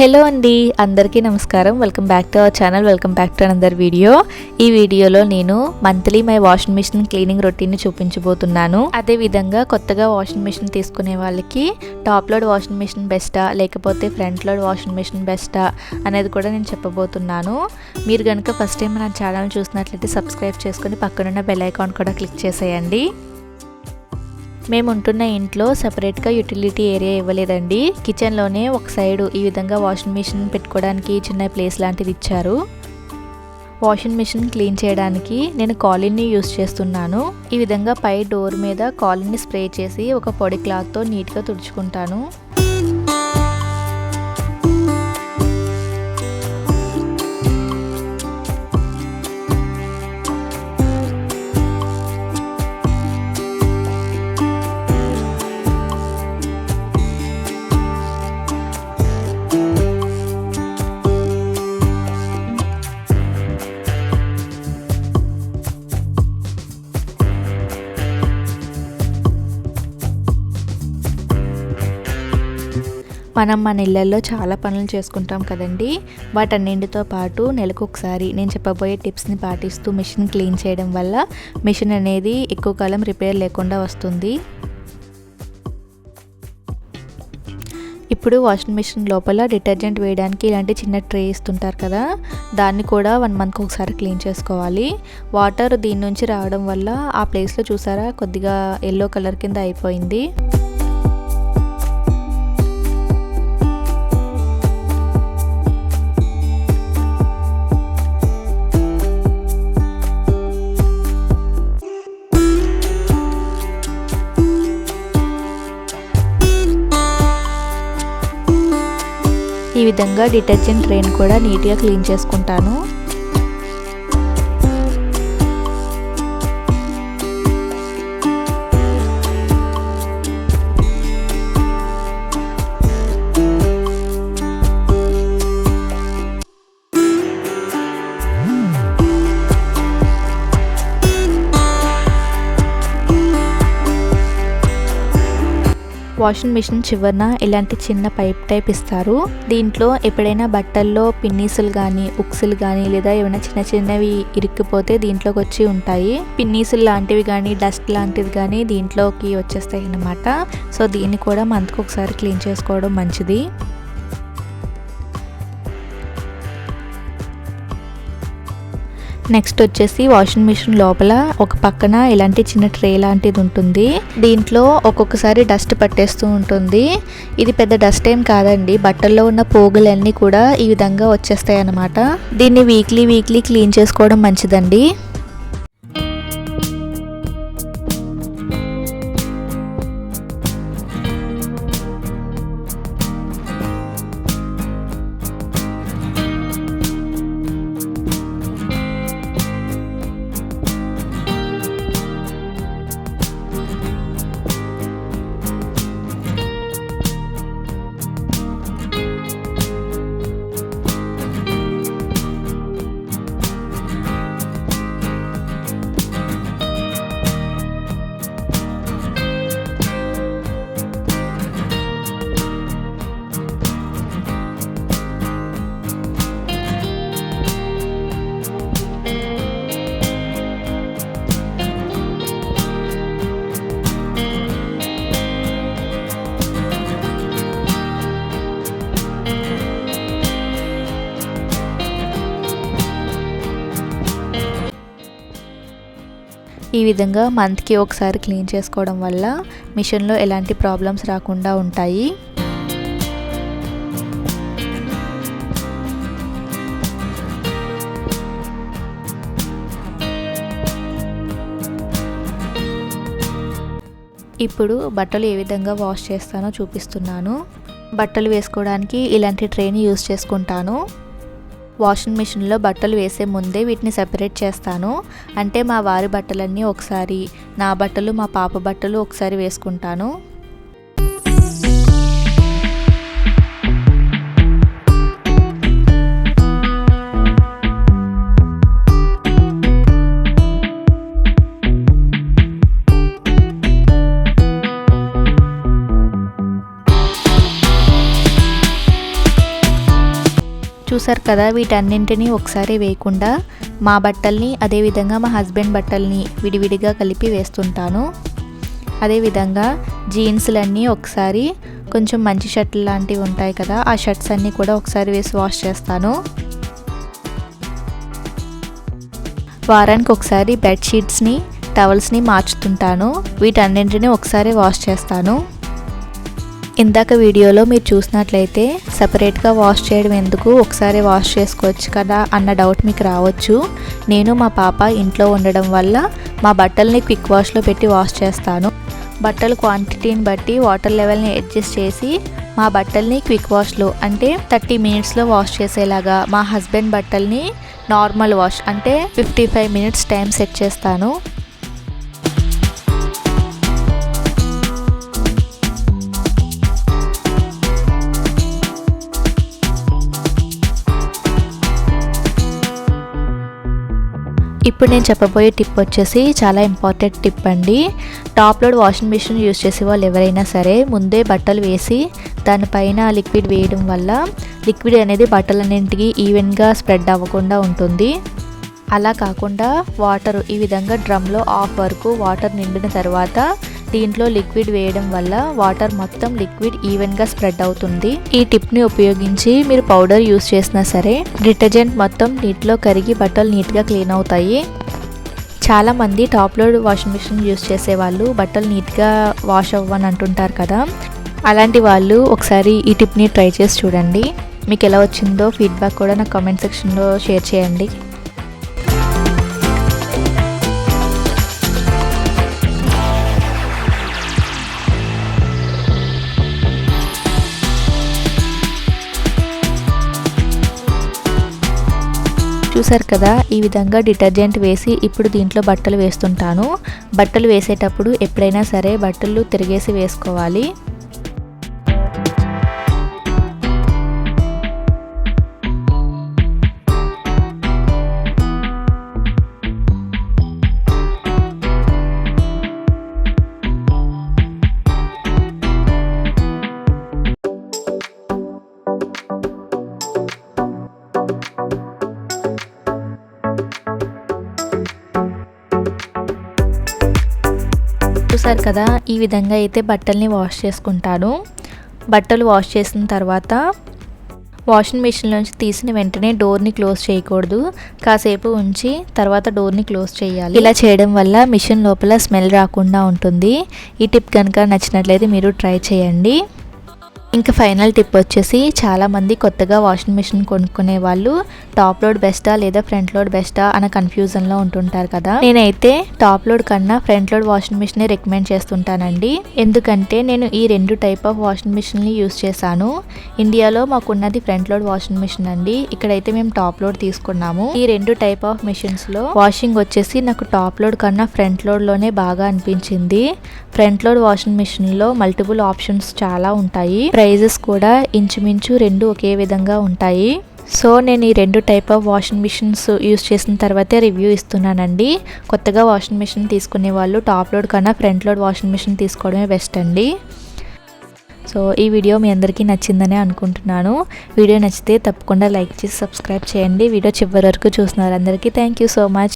Hello అండి, అందరికీ నమస్కారం. Welcome back to our channel. Welcome back to another video. ఈ వీడియోలో నేను monthly my washing machine cleaning రొటీన్ని చూపించబోతున్నాను. అదేవిధంగా కొత్తగా వాషింగ్ మిషన్ తీసుకునే వాళ్ళకి టాప్ లోడ్ వాషింగ్ మిషన్ బెస్టా లేకపోతే ఫ్రంట్ లోడ్ వాషింగ్ మిషన్ బెస్టా అనేది కూడా నేను చెప్పబోతున్నాను. మీరు కనుక ఫస్ట్ టైం నా ఛానల్ చూసినట్లయితే సబ్స్క్రైబ్ చేసుకొని పక్కనున్న బెల్ ఐకాన్ కూడా క్లిక్ చేసేయండి. మేము ఉంటున్న ఇంట్లో సపరేట్గా యూటిలిటీ ఏరియా ఇవ్వలేదండి. కిచెన్లోనే ఒక సైడు ఈ విధంగా వాషింగ్ మిషన్ పెట్టుకోవడానికి చిన్న ప్లేస్ లాంటిది ఇచ్చారు. వాషింగ్ మిషన్ క్లీన్ చేయడానికి నేను కాలిన్ని యూస్ చేస్తున్నాను. ఈ విధంగా పై డోర్ మీద కాలిన్ని స్ప్రే చేసి ఒక పొడి క్లాత్తో నీట్గా తుడుచుకుంటాను. మనం మన ఇళ్ళల్లో చాలా పనులు చేసుకుంటాం కదండి. వాటన్నింటితో పాటు నెలకు ఒకసారి నేను చెప్పబోయే టిప్స్ని పాటిస్తూ మిషన్ క్లీన్ చేయడం వల్ల మిషన్ అనేది ఎక్కువ కాలం రిపేర్ లేకుండా వస్తుంది. ఇప్పుడు వాషింగ్ మిషన్ లోపల డిటర్జెంట్ వేయడానికి ఇలాంటి చిన్న ట్రే ఇస్తుంటారు కదా, దాన్ని కూడా 1 మంత్కి ఒకసారి క్లీన్ చేసుకోవాలి. వాటర్ దీని నుంచి రావడం వల్ల ఆ ప్లేస్లో చూసారా కొద్దిగా ఎల్లో కలర్ కింద అయిపోయింది. ఈ విధంగా డిటర్జెంట్ ట్రేన్ కూడా నీట్గా క్లీన్ చేసుకుంటాను. వాషింగ్ మిషన్ చివరన ఇలాంటి చిన్న పైప్ టైప్ ఇస్తారు. దీంట్లో ఎప్పుడైనా బట్టల్లో పిన్నీసులు కానీ ఉక్సులు కానీ లేదా ఏమైనా చిన్న చిన్నవి ఇరుక్కుపోతే దీంట్లోకి వచ్చి ఉంటాయి. పిన్నీసులు లాంటివి కానీ డస్ట్ లాంటివి కానీ దీంట్లోకి వచ్చేస్తాయి అన్నమాట. సో దీన్ని కూడా మంత్కి ఒకసారి క్లీన్ చేసుకోవడం మంచిది. నెక్స్ట్ వచ్చేసి వాషింగ్ మిషన్ లోపల ఒక పక్కన ఇలాంటి చిన్న ట్రే లాంటిది ఉంటుంది. దీంట్లో ఒక్కొక్కసారి డస్ట్ పట్టేస్తూ ఉంటుంది. ఇది పెద్ద డస్ట్ ఏం కాదండి, బట్టల్లో ఉన్న పోగులన్నీ కూడా ఈ విధంగా వచ్చేస్తాయి అన్నమాట. దీన్ని వీక్లీ క్లీన్ చేసుకోవడం మంచిదండి. ఈ విధంగా మంత్కి ఒకసారి క్లీన్ చేసుకోవడం వల్ల మిషన్లో ఎలాంటి ప్రాబ్లమ్స్ రాకుండా ఉంటాయి. ఇప్పుడు బట్టలు ఏ విధంగా వాష్ చేస్తానో చూపిస్తున్నాను. బట్టలు వేసుకోవడానికి ఇలాంటి ట్రేని యూస్ చేసుకుంటాను. వాషింగ్ మిషన్లో బట్టలు వేసే ముందే వీటిని సెపరేట్ చేస్తాను. అంటే మా వారి బట్టలన్నీ ఒకసారి, నా బట్టలు మా పాప బట్టలు ఒకసారి వేసుకుంటాను. చూసారు కదా, వీటన్నింటినీ ఒకసారి వేయకుండా మా బట్టల్ని అదేవిధంగా మా హస్బెండ్ బట్టల్ని విడివిడిగా కలిపి వేస్తుంటాను. అదేవిధంగా జీన్స్లన్నీ ఒకసారి, కొంచెం మంచి షర్ట్లు లాంటివి ఉంటాయి కదా, ఆ షర్ట్స్ అన్నీ కూడా ఒకసారి వేసి వాష్ చేస్తాను. వారానికి ఒకసారి బెడ్షీట్స్ని, టవల్స్ని మార్చుతుంటాను. వీటన్నింటినీ ఒకసారి వాష్ చేస్తాను. ఇందాక వీడియోలో మీరు చూసినట్లయితే సపరేట్గా వాష్ చేయడం ఎందుకు, ఒకసారి వాష్ చేసుకోవచ్చు కదా అన్న డౌట్ మీకు రావచ్చు. నేను మా పాప ఇంట్లో ఉండడం వల్ల మా బట్టల్ని క్విక్ వాష్లో పెట్టి వాష్ చేస్తాను. బట్టల క్వాంటిటీని బట్టి వాటర్ లెవెల్ని అడ్జస్ట్ చేసి మా బట్టల్ని క్విక్ వాష్లో అంటే 30 మినిట్స్లో వాష్ చేసేలాగా, మా హస్బెండ్ బట్టల్ని నార్మల్ వాష్ అంటే 55 మినిట్స్ టైం సెట్ చేస్తాను. ఇప్పుడు నేను చెప్పబోయే టిప్ వచ్చేసి చాలా ఇంపార్టెంట్ టిప్ అండి. Top load washing machine use చేసే వాళ్ళు ఎవరైనా సరే ముందే బట్టలు వేసి దానిపైన లిక్విడ్ వేయడం వల్ల లిక్విడ్ అనేది బట్టలన్నింటికి ఈవెన్గా స్ప్రెడ్ అవ్వకుండా ఉంటుంది. అలా కాకుండా వాటర్ ఈ విధంగా డ్రమ్లో హాఫ్ వరకు వాటర్ నిండిన తర్వాత దీంట్లో లిక్విడ్ వేయడం వల్ల వాటర్ మొత్తం లిక్విడ్ ఈవెన్గా స్ప్రెడ్ అవుతుంది. ఈ టిప్ని ఉపయోగించి మీరు పౌడర్ యూస్ చేసినా సరే డిటర్జెంట్ మొత్తం నీటిలో కరిగి బట్టలు నీట్గా క్లీన్ అవుతాయి. చాలామంది top load washing machine use చేసే వాళ్ళు బట్టలు నీట్గా వాష్ అవ్వని అంటుంటారు కదా, అలాంటి వాళ్ళు ఒకసారి ఈ టిప్ని ట్రై చేసి చూడండి. మీకు ఎలా వచ్చిందో ఫీడ్బ్యాక్ కూడా నాకు కామెంట్ సెక్షన్లో షేర్ చేయండి. చూసారు కదా, ఈ విధంగా డిటర్జెంట్ వేసి ఇప్పుడు దీంట్లో బట్టలు వేస్తుంటాను. బట్టలు వేసేటప్పుడు ఎప్పుడైనా సరే బట్టలు తిరిగేసి వేసుకోవాలి. చూసారు కదా, ఈ విధంగా అయితే బట్టల్ని వాష్ చేసుకుంటాను. బట్టలు వాష్ చేసిన తర్వాత వాషింగ్ మిషన్ నుంచి తీసిన వెంటనే డోర్ని క్లోజ్ చేయకూడదు. కాసేపు ఉంచి తర్వాత డోర్ని క్లోజ్ చేయాలి. ఇలా చేయడం వల్ల మిషన్ లోపల స్మెల్ రాకుండా ఉంటుంది. ఈ టిప్ కనుక నచ్చినట్లయితే మీరు ట్రై చేయండి. ఇంకా ఫైనల్ టిప్ వచ్చేసి, చాలామంది కొత్తగా వాషింగ్ మిషన్ కొనుక్కునే వాళ్ళు టాప్ లోడ్ బెస్టా లేదా ఫ్రంట్ లోడ్ బెస్టా అన్న కన్ఫ్యూజన్లో ఉంటుంటారు కదా. నేనైతే టాప్ లోడ్ కన్నా front load washing machine recommend చేస్తుంటానండి. ఎందుకంటే నేను ఈ 2 టైప్ ఆఫ్ వాషింగ్ మిషన్ని యూస్ చేశాను. ఇండియాలో మాకున్నది ఫ్రంట్ లోడ్ వాషింగ్ మిషన్ అండి. ఇక్కడైతే మేము టాప్ లోడ్ తీసుకున్నాము. ఈ 2 టైప్ ఆఫ్ మిషన్స్లో వాషింగ్ వచ్చేసి నాకు టాప్ లోడ్ కన్నా ఫ్రంట్ లోడ్లోనే బాగా అనిపించింది. ఫ్రంట్ లోడ్ వాషింగ్ మిషన్లో మల్టిపుల్ ఆప్షన్స్ చాలా ఉంటాయి. ప్రైజెస్ కూడా ఇంచుమించు 2 ఒకే విధంగా ఉంటాయి. సో నేను ఈ 2 type of washing machines use చేసిన తర్వాతే రివ్యూ ఇస్తున్నానండి. కొత్తగా వాషింగ్ మిషన్ తీసుకునే వాళ్ళు టాప్ లోడ్ కన్నా ఫ్రంట్ లోడ్ వాషింగ్ మిషన్ తీసుకోవడమే బెస్ట్ అండి. సో ఈ వీడియో మీ అందరికీ నచ్చిందని అనుకుంటున్నాను. వీడియో నచ్చితే తప్పకుండా లైక్ చేసి సబ్స్క్రైబ్ చేయండి. వీడియో చివరి వరకు చూస్తున్నారు అందరికీ థ్యాంక్ యూ సో మచ్.